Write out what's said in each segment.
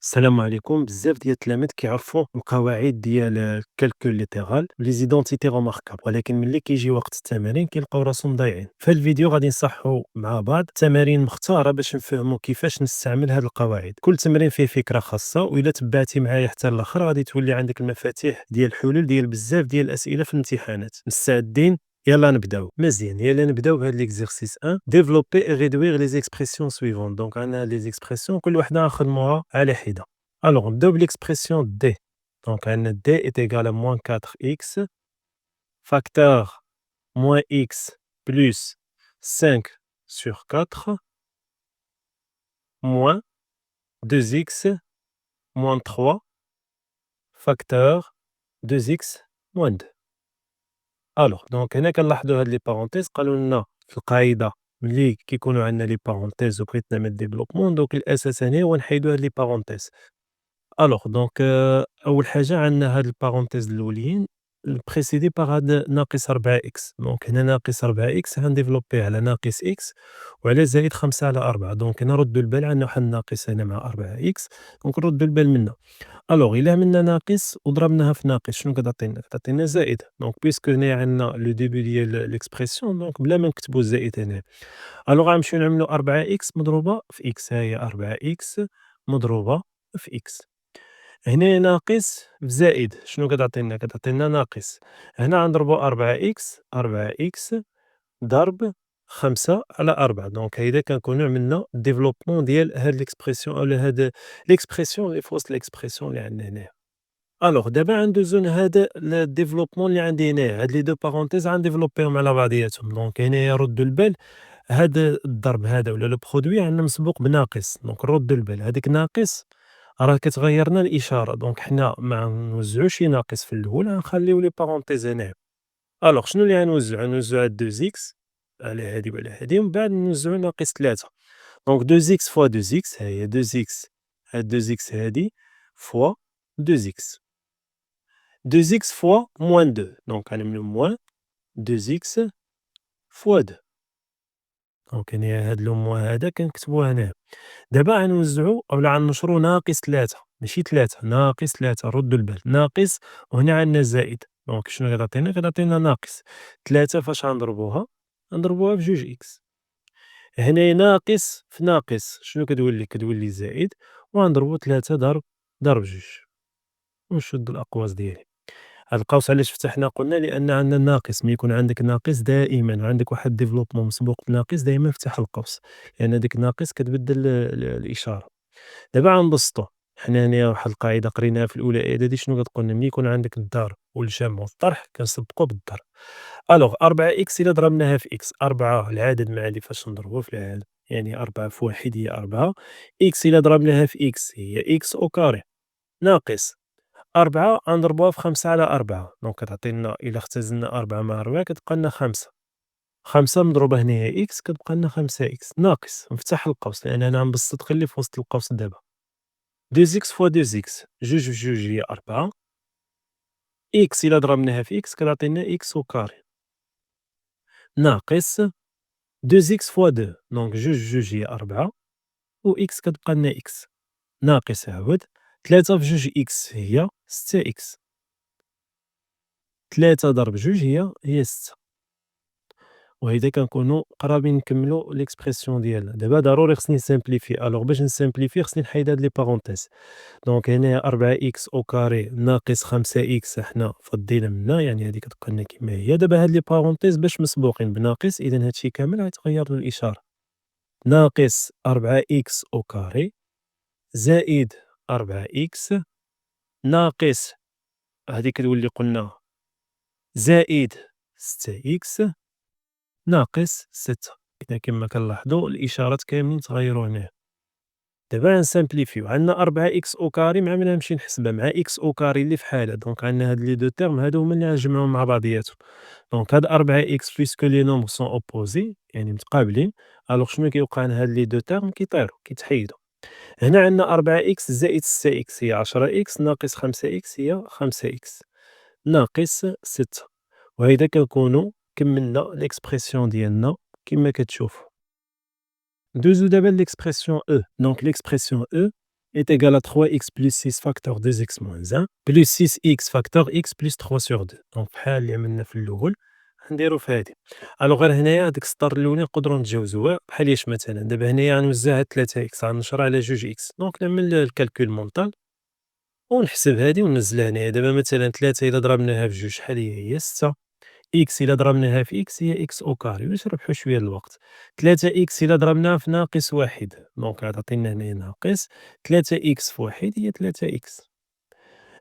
السلام عليكم. بزاف ديال التلاميذ كيعرفوا القواعد ديال الكالكول ليترال لي زيدونتيتي روماركابل، ولكن ملي كيجي وقت التمارين كيلقاو راسهم ضايعين. في هذا الفيديو غادي نصحوا مع بعض تمارين مختاره باش نفهموا كيفاش نستعمل هذه القواعد. كل تمرين فيه فكره خاصه، واذا تبعتي معايا حتى الاخر غادي تولي عندك المفاتيح ديال الحلول ديال بزاف ديال الاسئله في الامتحانات. مستعدين؟ يلا نبداو. مزيان، يلا نبداو بهذا ليكزيرسيس 1. ديفلوبي et réduire les expressions suivantes. دونك عندنا لي زيكسبرسيون كل وحده نخدموها على حده. Alors, on double l'expression d. Donc, un d est égal à moins 4x, facteur moins x plus 5 sur 4, moins 2x moins 3, facteur 2x moins 2. Alors, donc, هنا كنلاحظوا هاد لي بارونتيز قالوا لنا في القاعدة ملي كيكونوا عندنا لي بارونتيز وبغيت نعمل ديفلوبمون، دونك الأساس هنا هو نحيدو هاد لي بارونتيز. الوغ دونك أول حاجة عندنا هاد البارونتيز الأولين précédé par هاد ناقص 4 إكس، دونك هنا ناقص 4 إكس غنديفلوبيه على ناقص إكس وعلى زائد 5/4، دونك هنا ردوا البال عندنا واحد الناقص هنا مع 4 إكس، دونك نردوا البال منه. الوغ إلا عملنا ناقص وضربناها في ناقص شنو كتعطينا؟ كتعطينا زائد، دونك بويسكو هنايا عندنا لو ديبي ديال ليكسبرسيون دونك بلا ما نكتبو الزائد هنا. الوغ غنمشيو نعملو 4 إكس مضروبة في إكس، ها هي 4 إكس مضروبة في إكس. هنا ناقص في زائد شنو كتعطينا؟ كتعطينا ناقص. هنا غنضربو 4 إكس ضرب 5/4، دونك هيدا كنكونو عملنا ديفلوبمون ديال هاد ليكسبرسيون أولا هاد ليكسبرسيون اللي في وسط ليكسبرسيون اللي عندنا هنايا. ألوغ دابا غندوزو لهاد الديفلوبمون اللي عندي هنايا، هاد لي دو بارونتيز غنديفلوبيهم على بعضياتهم، دونك هنايا ردوا البال هاد الضرب هذا ولا لو برودوي عندنا مسبوق بناقص، دونك ردوا البال هاديك ناقص راه كتغير لنا الإشارة، دونك حنا ما غنوزعوش ناقص في الأول، غنخليو لي بارونتيز هنايا. ألوغ شنو اللي غنوزعو؟ غنوزعو هاد 2 إكس على هادي وعلى هادي، ومن بعد نوزعو ناقص 3، دونك 2 إكس فوا 2 إكس، ها هي 2 إكس، هاد 2 إكس هادي فوا 2 إكس، 2 إكس فوا موان 2، دونك غنعملو موان 2 إكس فوا 2، دونك هنايا هاد لو موان هذا كنكتبوه هنايا. دابا غنوزعو أولا غنشرو ناقص 3 ماشي 3 ناقص 3، ردوا البال ناقص وهنا عندنا زائد، دونك شنو غتعطينا؟ غتعطينا ناقص 3 فاش غنضربوها؟ غنضربوها بجوج إكس. هنايا ناقص في ناقص شنو كتولي؟ كتولي زائد، وغنضربو 3 ضرب جوج، ونشدو الأقواس ديالي. هاد القوس علاش فتحنا؟ قلنا لأن عندنا ناقص، ملي يكون عندك ناقص دائما عندك واحد ديفلوبمون مسبوق بناقص دايما افتح القوس، لأن ديك ناقص كتبدل الإشارة. دابا غنبسطو، حنا هنايا واحد القاعدة قريناها في الأولى إعدادي شنو كتقولنا؟ ملي يكون عندك الضرب والجمع والطرح كنسبقو بالضرب. ألوغ 4 إكس إلا ضربناها في إكس، 4 العدد مع اللي فاش نضربوه في العدد، يعني 4 في 1 هي 4، إكس إلا ضربناها في إكس هي إكس أو كاري، ناقص 4 غنضربوها في 5/4، دونك كتعطينا إلا اختزلنا 4 مع 4 كتبقى لنا 5، 5 مضروبة هنايا إكس كتبقى لنا 5 إكس، ناقص نفتح القوس لأن أنا غنبسط غير اللي في وسط القوس دابا. 2 إكس فوا 2 إكس، جوج في جوج هي 4، إكس إلا ضربناها في إكس كتعطينا إكس أو كاري، ناقص 2 إكس فوا 2، دونك جوج في جوج هي 4، و إكس كتبقى لنا إكس، ناقص عاود 3 في جوج إكس هي 6 إكس، 3 ضرب جوج هي 6. وهيدا كنكونوا قرابين نكملوا ليكسبرسيون ديالنا. دابا ضروري خصني نسامبليفي، الوغ باش نسامبليفي خصني نحيد هاد لي بارونتيز، دونك هنايا 4 إكس أو كاري ناقص 5 إكس حنا فضينا منها، يعني هادي كتبقى لنا كيما هي. دابا هاد لي بارونتيز باش مسبوقين بناقص إذا هادشي كامل غيتغير الإشارة، ناقص 4 إكس أو كاري زائد 4 إكس ناقص هادي كتولي قلنا زائد 6 إكس ناقص 6. إذا كما كنلاحظوا الإشارات كاملين تغيروا هنايا. دابا غنسامبليفيو، عندنا 4 إكس أو كاري مع من غنمشي نحسبها مع إكس أو كاري اللي في حالة، دونك عندنا هاد لي دو تيرم هادو هما اللي غنجمعوهم مع بعضياتهم، دونك هاد 4 إكس بويسكو لي نومبر سون أوبوزي يعني متقابلين، ألوغ شنو كيوقع لنا؟ هاد لي دو تيرم كيطيرو كيتحيدو. هنا عندنا 4 إكس زائد 6 إكس هي 10 إكس ناقص 5 إكس هي 5 إكس ناقص 6، وهيدا كنكونو كملنا ليكسبرسيون ديالنا كما كتشوفوا. ندوزو دابا ليكسبرسيون E، دونك ليكسبرسيون E est égal à 3x plus 6 facteur 2x moins 1 plus 6x facteur x plus 3 sur 2. دونك بحال اللي عملنا في الأول غنديرو في هادي. ألوغ غير هنايا هاديك السطر الأولاني نقدرو نتجاوزوه بحال ياش مثلًا دابا هنايا غنوزع هاد 3x غنشرها على 2x دونك نعمل الكالكول مونطال ونحسب هادي وننزلها هنايا. دابا مثلًا 3 إلا ضربناها في 2 شحال هي 6. إكس إلا ضربناها في إكس هي إكس أو كاري باش نربحو شوية د الوقت. 3 إكس إلا ضربناها في ناقص واحد دونك غتعطينا هنايا ناقص 3 إكس في واحد هي 3 إكس.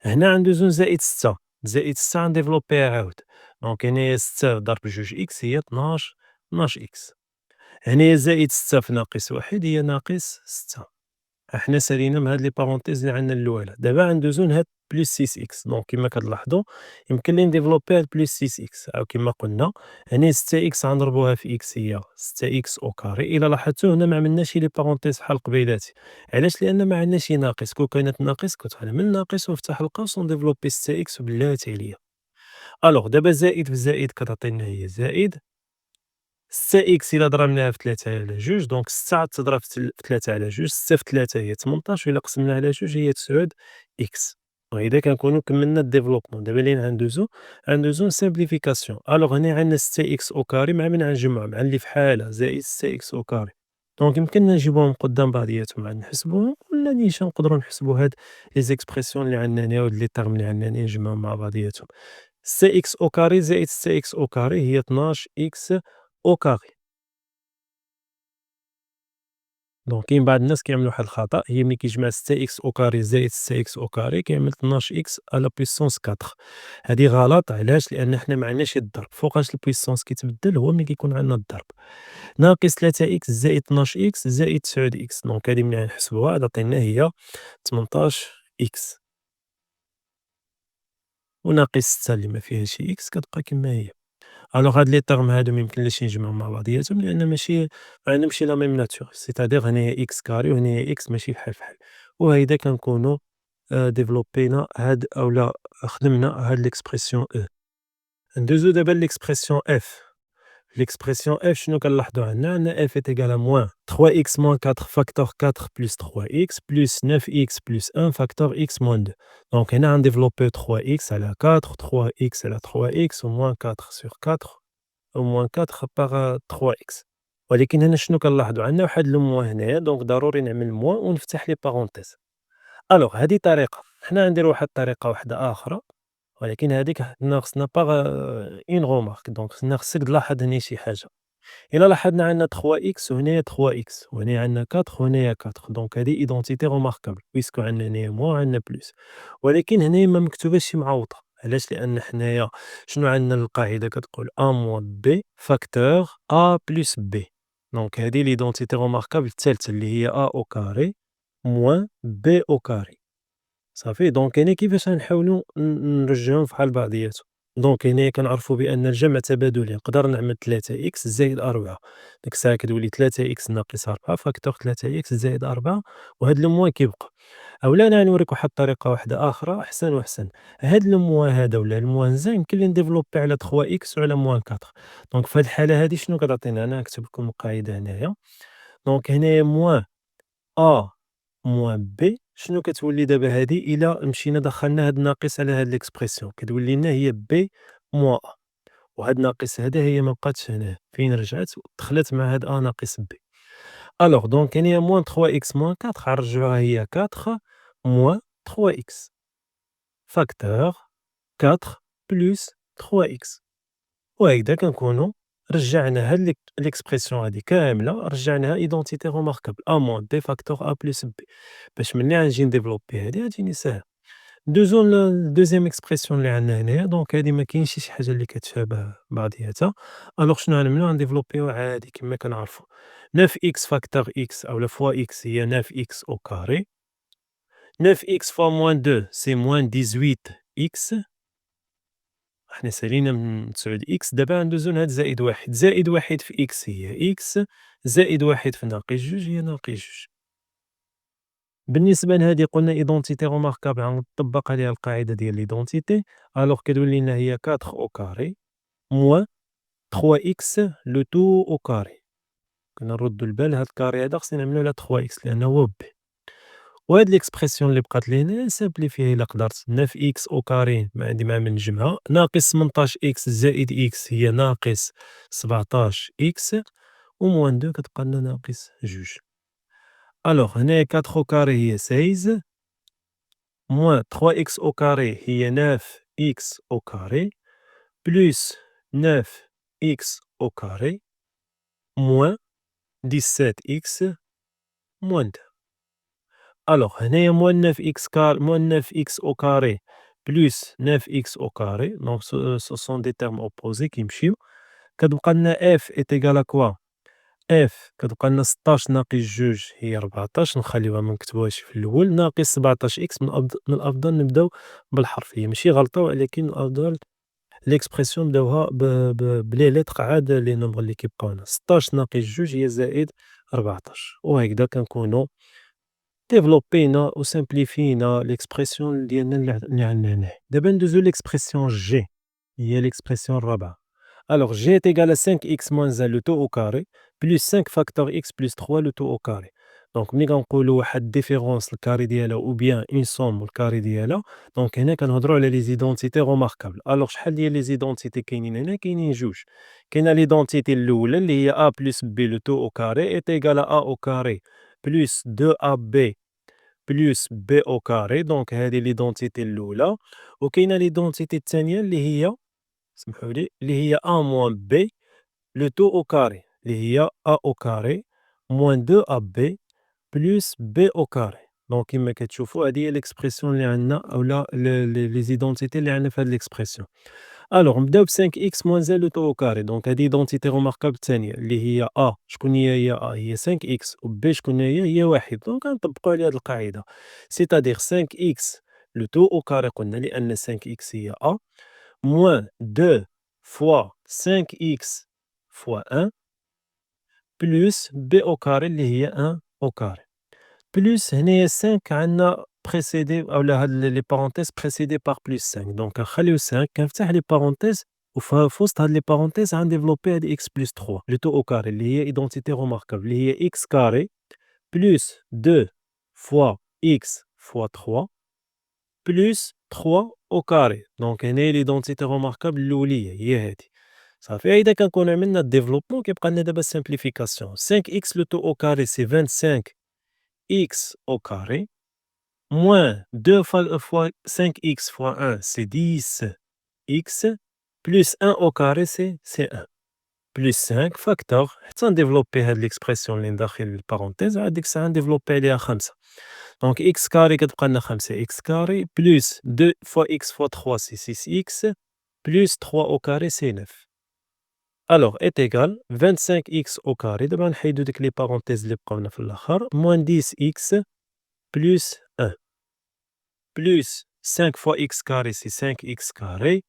هنا غندوزو لزائد 6 زائد 6 غنديفلوبيها عاود دونك هنايا 6 ضرب 2 إكس هي 12 إكس. هنايا زائد 6 في ناقص واحد هي ناقص 6. حنا سالينا من هاد لي بارونتيز اللي عندنا الأولى. دابا غندوزو لهاد بلس 6 إكس دونك كيما كتلاحظوا يمكن لي نديفلوبي هاد بلس 6 إكس أو كيما قلنا هنا 6 إكس غنضربوها في إكس هي 6 إكس أو كاري. إلا لاحظتوا هنا ما عملناش لي بارونتيز بحال قبيلاتي علاش؟ لأن ما عندناش ناقص. كون كانت ناقص كنت غنعمل ناقص ونفتح القوس ونديفلوبي 6 إكس بلاتي عليا. ألوغ دابا زائد في زائد كتعطينا هي زائد 6 إكس إلا ضربناها في 3 على 2 دونك 6 تضرب في 3 على 2 6 في 3 هي 18 وإلا قسمنا على 2 هي 9 إكس. وهكذا كنكونو كملنا الديفلوبمون. دابا لين غندوزو لسامبليفيكاسيون. ألوغ هنا عندنا 6 إكس أو كاري مع من غنجمعو مع اللي فحالها زائد 6 إكس أو كاري دونك يمكننا نجيبوهم قدام بعضياتهم عاد نحسبوهم ولا نيشان نقدرو نحسبو هاد لي زيكسبرسيون اللي عندنا هنا وهاد لي تيرم اللي عندنا هنا نجمعهم مع بعضياتهم. 6 إكس أو كاري زائد 6 إكس أو كاري هي 12 إكس أو كاري. دونك كاين بعض الناس كيعملوا واحد الخطأ هي ملي كيجمع 6 إكس أو كاري زائد 6 إكس أو كاري كيعمل 12 إكس على بويسونس 4. هادي غلط علاش؟ لأن حنا ما عندناش الضرب. فوقاش البويسونس كيتبدل هو ملي كيكون عندنا الضرب. ناقص 3 إكس زائد 12 إكس زائد 9 إكس دونك هادي ملي غنحسبوها غادي تعطينا هي 18 إكس وناقص 6 اللي ما فيهاش إكس كتبقى كما هي. الوغ هاد لي تيرم هادو ميمكنلاش نجمعهم مع بعضياتهم لأن ماشي ما عندهمش لا ميم ناتور سيتادير هنايا إكس كاري وهنايا إكس ماشي بحال فحال. وهكذا كنكونو ديفلوبينا هاد أولا خدمنا هاد ليكسبرسيون أو. ندوزو دابا ليكسبرسيون إف. ليكسبرسيون إف شنو كنلاحظو عندنا إف إيت إيكال à موان 3 إكس موان 4 فاكتور 4 بلس 3 إكس بلس 9 إكس بلس 1 فاكتور إكس موان 2. دونك هنا غنديفلوبيو 3 إكس على 4 3 إكس على 3 إكس وموان 4 سور 4 أو موان 4 باغ 3 إكس. ولكن هنا شنو كنلاحظو عندنا واحد لو موان هنايا دونك ضروري نعمل موان ونفتح لي بارونتيز. ألوغ هادي طريقة. حنا غنديرو واحد الطريقة وحدة أخرى ولكن هاديك حنا خصنا باغ اون غومارك دونك خصك تلاحظ هنا شي حاجة. إلا لاحظنا عندنا 3 إكس وهنايا 3 إكس وهنايا عندنا 4 وهنايا 4 دونك هادي إيدونتيتي روماركابل بويسكو عندنا هنايا موان وعندنا بلوس. ولكن هنايا ما مكتوباش شي معوضة. علاش؟ لأن حنايا شنو عندنا القاعدة كتقول أ موان بي فاكتور أ بلس بي. دونك هادي ليدونتيتي روماركابل التالتة اللي هي أ أو كاري موان بي أو كاري. صافي دونك هنا كيفاش غنحاولو نرجعوهم فحال بعضياتهم. دونك هنايا كنعرفو بأن الجمع تبادلي نقدر نعمل 3 إكس زائد 4 ديك الساعة كتولي 3 إكس ناقص 4 فاكتور 3 إكس زائد 4 وهاد لو موان كيبقى. أولا أنا غنوريك واحد الطريقة واحدة أخرى أحسن وأحسن. هاد لو موان هذا ولا الموان زين يمكن لي نديفلوبي على 3 إكس وعلى موان 4. دونك في هاد الحالة هادي شنو كتعطينا؟ أنا نكتب لكم القاعدة هنايا. دونك هنايا موان أ موان بي شنو كتولي دابا هادي إلا مشينا دخلنا هاد الناقص على هاد ليكسبرسيون كتولي لنا هي بي موان أ وهاد الناقص هذا هي ما بقاتش هنايا فين رجعت دخلت مع هاد أ ناقص بي. ألوغ دونك هنايا موان 3 إكس موان 4 غنرجعوها هي 4 موان 3 إكس فاكتور 4 بلس 3 إكس. وهكذا كنكونو رجعنا هاد ليكسبرسيون هادي كاملة رجعناها إيدونتيتي روماركابل أ موان بي فاكتور أ بلس بي باش ملي غنجي نديفلوبي هادي غتجيني ساهلة. دوزو لدوزيام إكسبرسيون اللي عندنا هنايا دونك هادي ما كاينش شي حاجة اللي كتشابه بعضياتها. ألوغ شنو غنعملو غنديفلوبيو عادي كيما كنعرفو 9 إكس فاكتور إكس أولا فوا إكس هي 9 إكس أو كاري 9 إكس فوا موان 2 سي موان 18 إكس. حنا سالينا من 9 إكس دابا غندوزو لهاد زائد واحد. زائد واحد في إكس هي إكس زائد واحد في ناقص جوج هي ناقص جوج. بالنسبة لهادي قلنا إيدونتيتي روماركابل غنطبق عليها القاعدة ديال ليدونتيتي. ألوغ كتولي لنا هي 4 أو كاري موان 3 إكس لو تو أو كاري. كنا نردو البال هاد الكاري هذا خصنا نعملو على 3 إكس لأنه هو بي وهاد ليكسبرسيون اللي بقات لي هنايا نسامبليفيها إلا قدرت 9 إكس أو كاري ما عندي مع من نجمعها ناقص 18 إكس زائد إكس هي ناقص 17 إكس وموان 2 كتبقى لنا ناقص جوج. ألوغ هنايا 4 أو كاري هي 16 موان 3 إكس أو كاري هي 9 إكس أو كاري بلوس 9 إكس أو كاري موان 17 إكس موان 2. ألوغ هنايا موان 9 إكس موان 9 إكس أو كاري بلوس 9 إكس أو كاري دونك سو سون دي تيرم أوبوزي كيمشيو كتبقى لنا إف إيت إيكال أ كوا إف كتبقى لنا 16 ناقص جوج هي 14 نخليوها منكتبوهاش في الأول ناقص 17 إكس من الأفضل نبداو بالحرفية ماشي غلطة ولكن الأفضل ليكسبرسيون نبداوها بلي لتر عاد لي نومبر لي كيبقاونا 16 ناقص جوج هي زائد 14 وهكذا كنكونو ديفلوبينا و سامبليفينا ليكسبرسيون ديالنا اللي عندنا هنايا. دابا ندوزو ليكسبرسيون جي هي ليكسبرسيون الرابعة. ألوغ جي est égal à 5x moins 1 le tout au carré plus 5 facteur x plus 3 le tout au carré. دونك ملي كنقولو واحد ديفيرونس الكاري ديالها أو بيان اون سوم والكاري ديالها دونك هنا كنهضرو على لي زيدونتيتي روماركابل. ألوغ شحال ديال لي زيدونتيتي كاينين هنا كاينين جوج. كاينة ليدونتيتي الأولى اللي هي a plus b le tout au carré est égal à a au carré plus 2ab بلوس بي أو كاري دونك هادي ليدونتيتي الأولى، وكاينة ليدونتيتي الثانية اللي هي سمحولي اللي هي أ موان بي لو تو أو كاري اللي هي أ أو كاري موان دو أ بي بلوس بي أو كاري. دونك كيما كتشوفو هادي هي ليكسبرسيون اللي عندنا أولا لي زيدونتيتي اللي عندنا في هاد ليكسبرسيون. ألوغ نبداو ب5 إكس موان زد لو تو أو كاري دونك هادي إيدونتيتي روماركابل الثانية اللي هي أ شكون هي أ هي 5 إكس و بي شكون هي واحد دونك غنطبقو عليها هاد القاعدة سيتادير 5 إكس لو تو أو كاري قلنا لأن 5 إكس هي أ موان 2 فوا 5 إكس فوا 1 بلوس بي أو كاري اللي هي 1 أو كاري بلوس هنايا 5 عندنا بريسيدي أولا هاد لي بارونتيز بريسيدي باغ بلوس 5 دونك كنخليو 5 كنفتح لي بارونتيز في وسط هاد لي بارونتيز غنديفلوبي هاد إكس بلوس 3 لو تو أو كاري اللي هي إيدونتيتي روماركابل اللي هي إكس كاري بلوس 2 فوا إكس فوا 3 بلوس 3 أو كاري دونك هنايا ليدونتيتي روماركابل الأولية هي هادي صافي. إذا كنكون عملنا الديفلوبمون كيبقى لنا دابا سامبليفيكاسيون 5 إكس لو تو أو كاري سي 25 إكس أو كاري moins 2 fois 5x fois 1, c'est 10x, plus 1 au carré, c'est 1. Plus 5 facteur, حتى نديفلوبي هاد ليكسبرسيون اللي داخل البارونتيز عاد ديك الساعة نديفلوبي عليها 5. دونك x كاري كتبقى لنا 5 x كاري بلس 2 fois x fois 3 c'est 6x plus 3 au carré c'est 9. Alors est égal 25x au carré دابا نحيدو ديك لي بارونتيز اللي بقاونا في الآخر moins 10x plus 1. Plus 5 fois x carré, c'est 5x carré.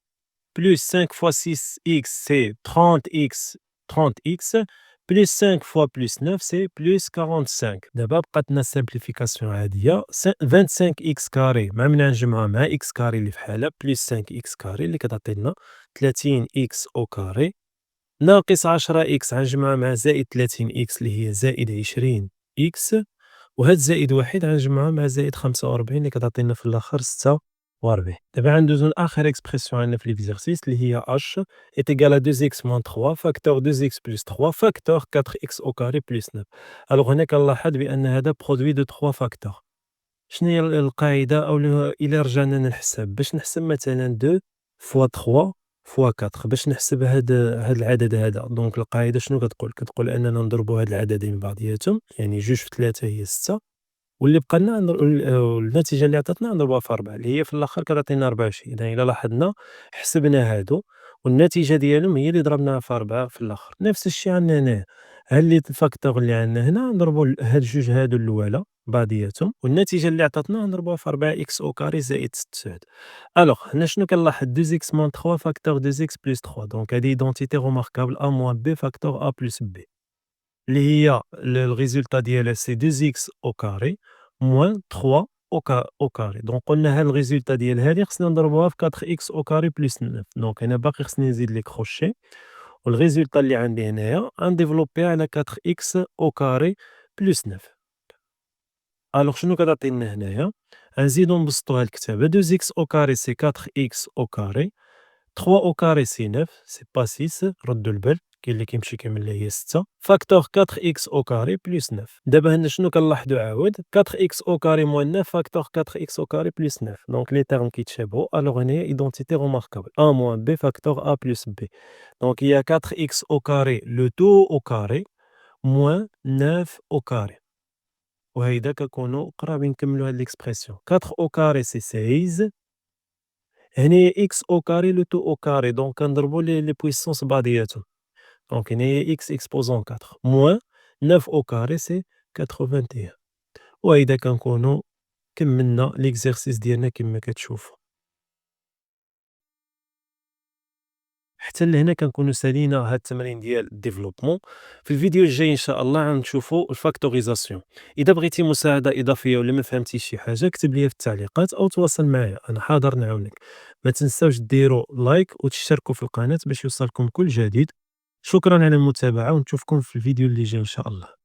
Plus 5 fois 6x, c'est 30x, 30x. Plus 5 fois plus 9, c'est plus 45. دابا بقات لنا simplification عادية 25x carré مع من نجمعها مع x carré اللي فحالها plus 5x carré اللي كتعطي لنا 30x au carré ناقص 10x غنجمعها مع زائد 30x اللي هي زائد 20x وهاد زائد واحد غنجمعها مع زائد 45 اللي كتعطينا في الآخر 46. دابا غندوزو لآخر إكسبرسيون عندنا في ليكزارسيس اللي هي h est égal à 2x moins 3 فاكتور 2x plus 3 فاكتور 4x au carré plus 9. ألوغ هنا كنلاحظ بأن هذا برودوي دو 3 فاكتور. شنو هي القاعدة أو إلا رجعنا للحساب باش نحسب مثلا 2 فوا 3 فوا 4 باش نحسب هاد العدد هذا دونك القاعدة شنو كتقول أننا نضربو هاد العددين ببعضياتهم يعني 2 في 3 هي 6 واللي بقى لنا النتيجة اللي عطاتنا نضربوها في 4 اللي هي في الآخر كتعطينا 24. إذا إلا لاحظنا حسبنا هادو والنتيجة ديالهم هي اللي ضربناها في 4 في الآخر. نفس الشي عندنا هنايا هاد لي الفاكتور اللي عندنا هنا نضربو هاد الجوج هادو الأولى بعضياتهم والنتيجة اللي عطاتنا نضربوها في 4 إكس أو كاري زائد 6. ألوغ هنا شنو كنلاحظ 2 إكس موان 3 فاكتور 2 إكس بلس 3 دونك هادي إيدونتيتي روماركابل أ موان بي فاكتور أ بلس بي اللي هي الريزولتا ديالها سي 2 إكس أو كاري موان 3 أو كاري دونك قلنا هاد الريزولتا ديال هادي خصنا نضربوها في 4 إكس أو كاري بلس 9 دونك هنا باقي خصني نزيد لي كروشي والريزولتا اللي عندي هنايا غنديفلوبيها على 4 إكس أو كاري بلس 9. الوغ شنو كتعطينا هنايا؟ غنزيدو نبسطوها الكتابة 2x au carré سي 4x au carré 3 au carré سي 9 سي با 6 ردوا البال كاين اللي كيمشي كيمل هي 6 فاكتور 4x au carré بلس 9 دابا هنا شنو كنلاحظوا عاود 4x au carré موان 9 فاكتور 4x au carré بلس 9 دونك لي تيرم كيتشابهوا الوغ هنايا ايدونتيتي remarquable a موان b فاكتور a بلس b دونك هي 4x au carré le tout au carré moins 9 au carré وهيدا كنكونوا قرابين نكملوا هاد ليكسبرسيون 4 au carré سي 16 هنايا x au carré le tout au carré دونك كنضربوا لي بويسونس بعضياتهم دونك هنايا x exposant 4 moins 9 au carré سي 81 وهيدا كنكونوا كملنا ليكزارسيس ديالنا كما كتشوفوا. حتى لهنا كنكونوا سالينا هاد التمرين ديال الديفلوبمون. في الفيديو الجاي ان شاء الله غنشوفوا الفاكتوريزاسيون. اذا بغيتي مساعده اضافيه ولا ما فهمتيش شي حاجه اكتب لي في التعليقات او تواصل معايا انا حاضر نعاونك. ما تنساوش ديروا لايك وتشتركوا في القناه باش يوصلكم كل جديد. شكرا على المتابعه ونشوفكم في الفيديو اللي جاي ان شاء الله.